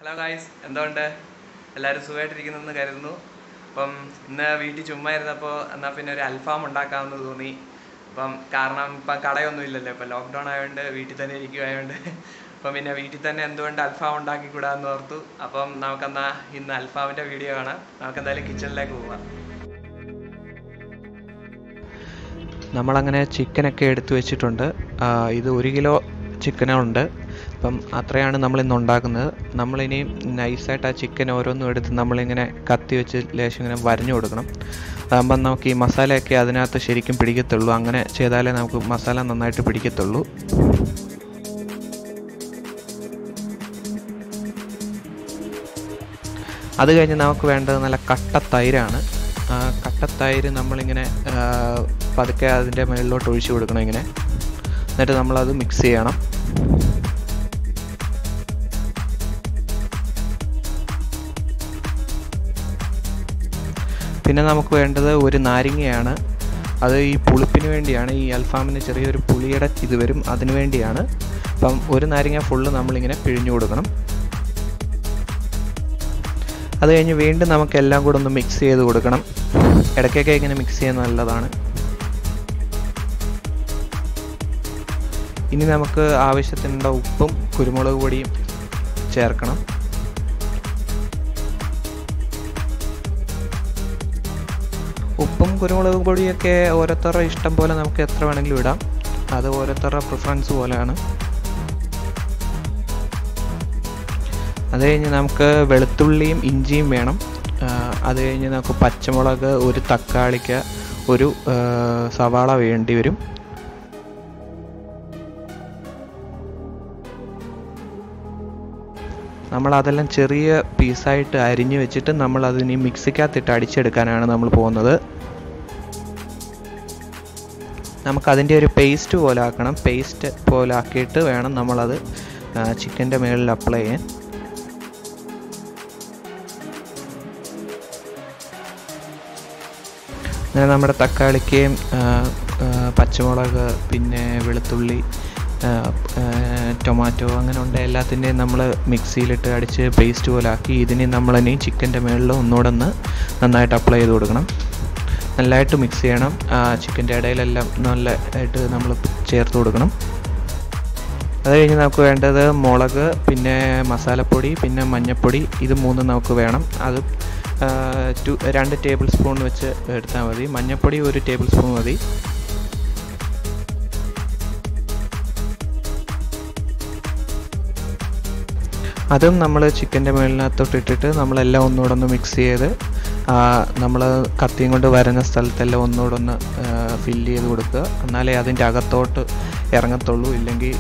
Hello guys, എന്തുകൊണ്ട് എല്ലാവരും സുഖമായിട്ടിരിക്കുന്നെന്ന് കരുതുന്നു. അപ്പം ഇന്ന് വീട്ടിൽ ചുമ്മാ ഇരുന്നപ്പോൾ എന്നാൽ പിന്നെ ഒരു അൽഫാം ഉണ്ടാക്കാമെന്ന് തോന്നി. കാരണം ഇപ്പം കടയൊന്നും ഇല്ലല്ലോ, ഇപ്പം ലോക്ക്ഡൗൺ ആയതുകൊണ്ട് വീട്ടിൽ തന്നെ ഇരിക്കുകയായതുകൊണ്ട് അപ്പം പിന്നെ വീട്ടിൽ തന്നെ എന്തുകൊണ്ട് അൽഫാം ഉണ്ടാക്കിക്കൂടാന്ന് ഓർത്തു. അപ്പം നമുക്കെന്നാൽ ഇന്ന് അൽഫാമിൻ്റെ വീഡിയോ കാണാം. നമുക്കെന്തായാലും കിച്ചണിലേക്ക് പോകാം. നമ്മളങ്ങനെ ചിക്കനൊക്കെ എടുത്തു വെച്ചിട്ടുണ്ട്. ഇത് 1 കിലോ ചിക്കനുണ്ട്. അപ്പം അത്രയാണ് നമ്മളിന്ന് ഉണ്ടാക്കുന്നത്. നമ്മളിനി നൈസായിട്ട് ആ ചിക്കൻ ഓരോന്നും എടുത്ത് നമ്മളിങ്ങനെ കത്തി വെച്ച് ലേശം ഇങ്ങനെ വരഞ്ഞു കൊടുക്കണം. അതാകുമ്പം നമുക്ക് ഈ മസാലയൊക്കെ അതിനകത്ത് ശരിക്കും പിടിക്കത്തുള്ളൂ. അങ്ങനെ ചെയ്താലേ നമുക്ക് മസാല നന്നായിട്ട് പിടിക്കത്തുള്ളൂ. അത് കഴിഞ്ഞ് നമുക്ക് വേണ്ടത് നല്ല കട്ട തൈരാണ്. കട്ട തൈര് നമ്മളിങ്ങനെ പതുക്കെ അതിൻ്റെ മുകളിലോട്ട് ഒഴിച്ചു കൊടുക്കണം ഇങ്ങനെ. എന്നിട്ട് നമ്മളത് മിക്സ് ചെയ്യണം. പിന്നെ നമുക്ക് വേണ്ടത് ഒരു നാരങ്ങയാണ്. അത് ഈ പുളിപ്പിന് വേണ്ടിയാണ്. ഈ അൽഫാമിന് ചെറിയൊരു പുളിയുടെ ഇത് വരും, അതിന് വേണ്ടിയാണ്. അപ്പം ഒരു നാരങ്ങ ഫുള്ള് നമ്മളിങ്ങനെ പിഴിഞ്ഞു കൊടുക്കണം. അത് കഴിഞ്ഞ് വീണ്ടും നമുക്ക് എല്ലാം കൂടെ ഒന്ന് മിക്സ് ചെയ്ത് കൊടുക്കണം. ഇടയ്ക്കൊക്കെ ഇങ്ങനെ മിക്സ് ചെയ്യുന്നത് നല്ലതാണ്. ഇനി നമുക്ക് ആവശ്യത്തിനുള്ള ഉപ്പും കുരുമുളക് പൊടിയും ചേർക്കണം. ഉപ്പും കുരുമുളക് പൊടിയൊക്കെ ഓരോരുത്തരുടെ ഇഷ്ടം പോലെ നമുക്ക് എത്ര വേണമെങ്കിലും ഇടാം. അത് ഓരോരുത്തരുടെ പ്രിഫറൻസ് പോലെയാണ്. അത് കഴിഞ്ഞ് നമുക്ക് വെളുത്തുള്ളിയും ഇഞ്ചിയും വേണം. അത് കഴിഞ്ഞ് നമുക്ക് പച്ചമുളക്, ഒരു തക്കാളിക്ക്, ഒരു സവാള വേണ്ടി വരും. നമ്മളതെല്ലാം ചെറിയ പീസായിട്ട് അരിഞ്ഞ് വെച്ചിട്ട് നമ്മളതിനി മിക്സിക്കകത്തിട്ട് അടിച്ചെടുക്കാനാണ് നമ്മൾ പോകുന്നത്. നമുക്കതിൻ്റെ ഒരു പേസ്റ്റ് പോലെ ആക്കണം. പേസ്റ്റ് പോലെ ആക്കിയിട്ട് വേണം നമ്മളത് ചിക്കൻ്റെ മുകളിൽ അപ്ലൈ ചെയ്യാൻ. അങ്ങനെ നമ്മുടെ തക്കാളിക്കയും പച്ചമുളക്, പിന്നെ വെളുത്തുള്ളി, ടൊമാറ്റോ, അങ്ങനെ ഉണ്ട് എല്ലാത്തിൻ്റെയും നമ്മൾ മിക്സിയിലിട്ട് അടിച്ച് പേസ്റ്റ് പോലെ ആക്കി ഇതിനെ നമ്മളിനി ചിക്കൻ്റെ മുകളിൽ ഒന്നുകൂടെ ഒന്ന് നന്നായിട്ട് അപ്ലൈ ചെയ്ത് കൊടുക്കണം. നല്ലതായിട്ട് മിക്സ് ചെയ്യണം. ചിക്കൻ്റെ ഇടയിലെല്ലാം നല്ലതായിട്ട് നമ്മൾ ചേർത്ത് കൊടുക്കണം. അത് കഴിഞ്ഞ് നമുക്ക് വേണ്ടത് മുളക്, പിന്നെ മസാലപ്പൊടി, പിന്നെ മഞ്ഞൾപ്പൊടി, ഇത് മൂന്നും നമുക്ക് വേണം. അത് 2 ടേബിൾ സ്പൂൺ വെച്ച് എടുത്താൽ മതി. മഞ്ഞൾപ്പൊടി 1 ടേബിൾ സ്പൂൺ മതി. അതും നമ്മൾ ചിക്കൻ്റെ മുകളിനകത്തോട്ട് ഇട്ടിട്ട് നമ്മളെല്ലാം ഒന്നുകൂടെ ഒന്ന് മിക്സ് ചെയ്ത് നമ്മൾ കത്തിയും കൊണ്ട് വരുന്ന സ്ഥലത്തെല്ലാം ഒന്നുകൂടെ ഒന്ന് ഫില്ല് ചെയ്ത് കൊടുക്കുക. എന്നാലേ അതിൻ്റെ അകത്തോട്ട് ഇറങ്ങത്തുള്ളൂ, ഇല്ലെങ്കിൽ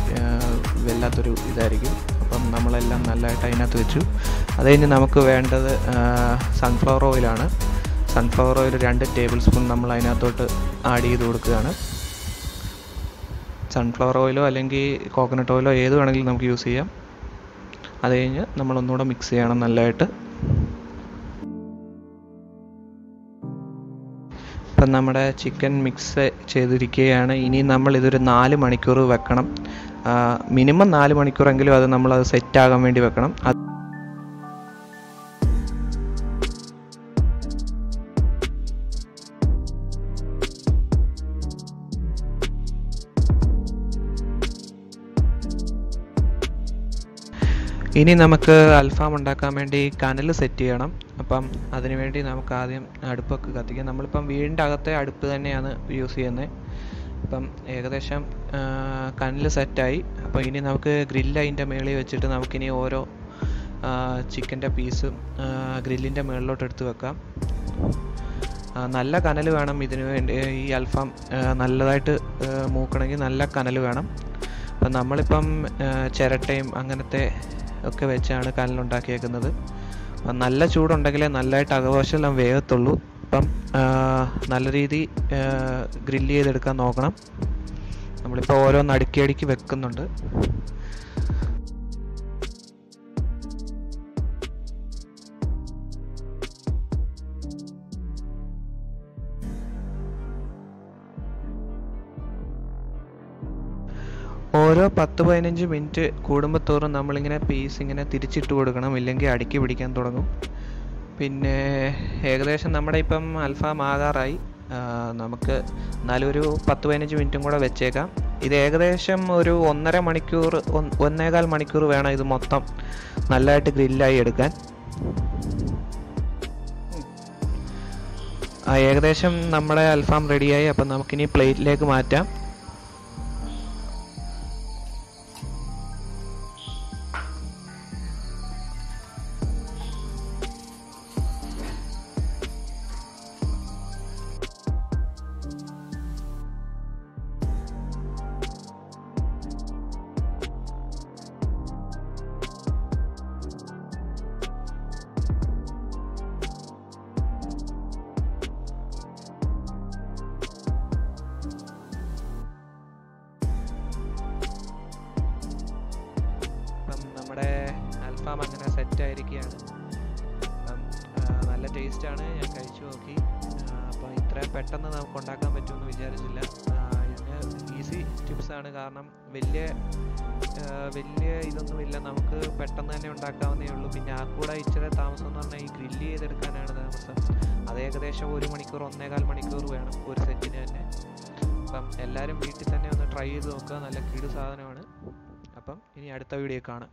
വല്ലാത്തൊരു ഇതായിരിക്കും. അപ്പം നമ്മളെല്ലാം നല്ലതായിട്ട് അതിനകത്ത് വെച്ചു. അത് കഴിഞ്ഞ് നമുക്ക് വേണ്ടത് സൺഫ്ലവർ ഓയിലാണ്. സൺഫ്ലവർ ഓയിൽ 2 ടേബിൾ സ്പൂൺ നമ്മൾ അതിനകത്തോട്ട് ആഡ് ചെയ്ത് കൊടുക്കുകയാണ്. സൺഫ്ലവർ ഓയിലോ അല്ലെങ്കിൽ കോക്കനട്ട് ഓയിലോ ഏത് വേണമെങ്കിലും നമുക്ക് യൂസ് ചെയ്യാം. അത് കഴിഞ്ഞ് നമ്മളൊന്നുകൂടെ മിക്സ് ചെയ്യണം നല്ലതായിട്ട്. ഇപ്പം നമ്മുടെ ചിക്കൻ മിക്സ് ചെയ്തിരിക്കുകയാണ്. ഇനി നമ്മളിതൊരു 4 മണിക്കൂർ വെക്കണം. മിനിമം 4 മണിക്കൂറെങ്കിലും അത് നമ്മളത് സെറ്റാകാൻ വേണ്ടി വെക്കണം. ഇനി നമുക്ക് അൽഫാം ഉണ്ടാക്കാൻ വേണ്ടി കനൽ സെറ്റ് ചെയ്യണം. അപ്പം അതിനുവേണ്ടി നമുക്ക് ആദ്യം അടുപ്പൊക്കെ കത്തിക്കാം. നമ്മളിപ്പം വീടിൻ്റെ അകത്തെ അടുപ്പ് തന്നെയാണ് യൂസ് ചെയ്യുന്നത്. അപ്പം ഏകദേശം കനൽ സെറ്റായി. അപ്പോൾ ഇനി നമുക്ക് ഗ്രില്ല് അതിൻ്റെ മുകളിൽ വെച്ചിട്ട് നമുക്കിനി ഓരോ ചിക്കൻ്റെ പീസും ഗ്രില്ലിൻ്റെ മുകളിലോട്ട് എടുത്ത് വെക്കാം. നല്ല കനൽ വേണം ഇതിന് വേണ്ടി. ഈ അൽഫാം നല്ലതായിട്ട് മൂക്കണമെങ്കിൽ നല്ല കനൽ വേണം. അപ്പം നമ്മളിപ്പം ചിരട്ടയും അങ്ങനത്തെ ഒക്കെ വെച്ചാണ് കനലുണ്ടാക്കിയേക്കുന്നത്. നല്ല ചൂടുണ്ടെങ്കിലേ നല്ലതായിട്ട് അകവശമെല്ലാം വേഗത്തുള്ളൂ. അപ്പം നല്ല രീതി ഗ്രില്ല് ചെയ്തെടുക്കാൻ നോക്കണം. നമ്മളിപ്പോൾ ഓരോന്ന് അടുക്കി വെക്കുന്നുണ്ട്. ഓരോ 10-15 മിനിറ്റ് കൂടുമ്പോഴത്തോറും നമ്മളിങ്ങനെ പീസ് ഇങ്ങനെ തിരിച്ചിട്ട് കൊടുക്കണം, ഇല്ലെങ്കിൽ അടുക്കി പിടിക്കാൻ തുടങ്ങും. പിന്നെ ഏകദേശം നമ്മുടെ ഇപ്പം അൽഫാം ആകാറായി. നമുക്ക് എന്നാലും ഒരു 10-15 മിനിറ്റും കൂടെ വെച്ചേക്കാം. ഇത് ഏകദേശം ഒരു 1.5 മണിക്കൂർ 1.25 മണിക്കൂർ വേണം ഇത് മൊത്തം നല്ലതായിട്ട് ഗ്രില്ലായി എടുക്കാൻ. ഏകദേശം നമ്മുടെ അൽഫാം റെഡിയായി. അപ്പം നമുക്കിനി പ്ലേറ്റിലേക്ക് മാറ്റാം. നമ്മുടെ അൽഫാം അങ്ങനെ സെറ്റായിരിക്കുകയാണ്. അപ്പം നല്ല ടേസ്റ്റാണ്, ഞാൻ കഴിച്ചു നോക്കി. അപ്പോൾ ഇത്രയും പെട്ടെന്ന് നമുക്ക് ഉണ്ടാക്കാൻ പറ്റുമെന്ന് വിചാരിച്ചില്ല. ഇതിന് ഈസി ടിപ്സാണ്, കാരണം വലിയ ഇതൊന്നുമില്ല, നമുക്ക് പെട്ടെന്ന് തന്നെ ഉണ്ടാക്കാവുന്നേ ഉള്ളൂ. പിന്നെ ആ കൂടെ ഇച്ചിരി താമസം എന്ന് പറഞ്ഞാൽ ഈ ഗ്രില്ല് ചെയ്തെടുക്കാനാണ് താമസം. അത് ഏകദേശം 1 മണിക്കൂർ 1.25 മണിക്കൂർ വേണം ഒരു സെറ്റിന് തന്നെ. അപ്പം എല്ലാവരും വീട്ടിൽ തന്നെ ഒന്ന് ട്രൈ ചെയ്ത് നോക്കുക, നല്ല കിടു സാധനമാണ്. അപ്പം ഇനി അടുത്ത വീഡിയോ കാണാം.